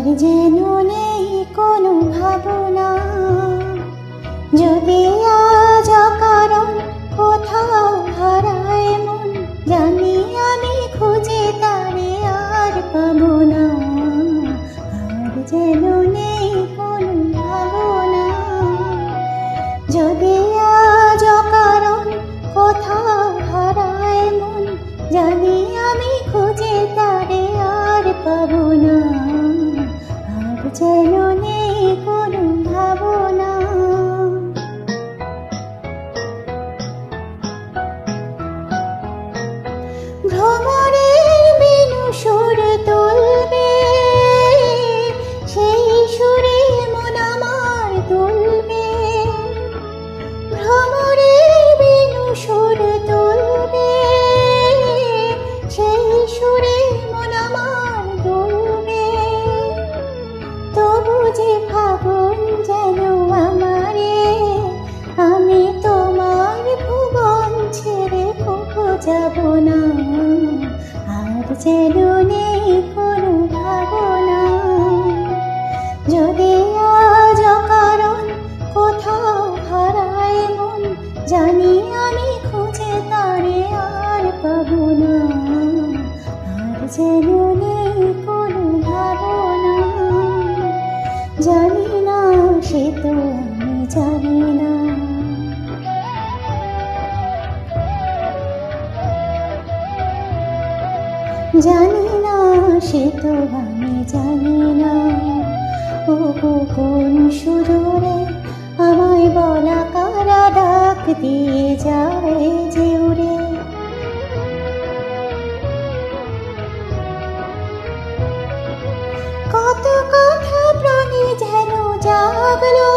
যেন নেই কোনো ভাবনা, যদি আজ কারণ কোথাও হারায় মন, জানি আমি খুঁজে তারে আর পাবো না। আর যেন নেই কোনো ভাবনা, যদি আজ কারণ কোথাও হারায় মন, জানি আমি খুঁজে তারে আর পাবো না। আর যেন নেই কোনো ভাবনা। ভ্রমরের বিনু সুর তুলবে, সেই সুরে মন আমার তুলবে। ভ্রমরের বিনু সুর তুলবে, সেই সুরে মন আমার তুলবে। তবু যে ফাগুন যেন আমারে, আমি তোমার ভুবন ছেড়ে কবু যাব না। আর যেন নেই কোনো ভাবনা, যদি আজ কারণ কোথাও হারায় মন, জানি আমি খুঁজে তারে আর পাবো না। আর যেন নেই কোনো ভাবনা, জানি না সে তো আমি জানি না। জানি না সে তো আমি জানি না। ও কোন সুরে আমায় বলা কারা ডাক দিয়ে যায় যে উড়ে। কত কথা প্রাণে যেন জাগলো,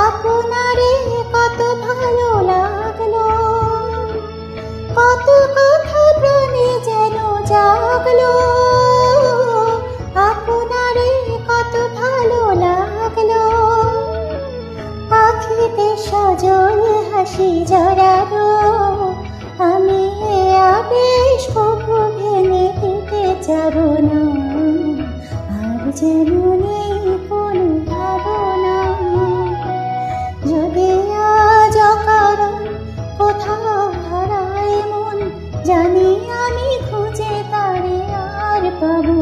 আপনারে কত ভালো লাগলো। কত কথা প্রাণে যেন জাগলো, আপনারে কত ভালো লাগলো। আখিতে সজল হাসি জড়ালো, আমি এ আবেশ কবু ভেঙে দিতে যাব না। আর যেন নেই কোনো ভাবনা, যদি আজ কারণ কোথাও হারায় মন, জানি আমি খুঁজে তারে আর পাবো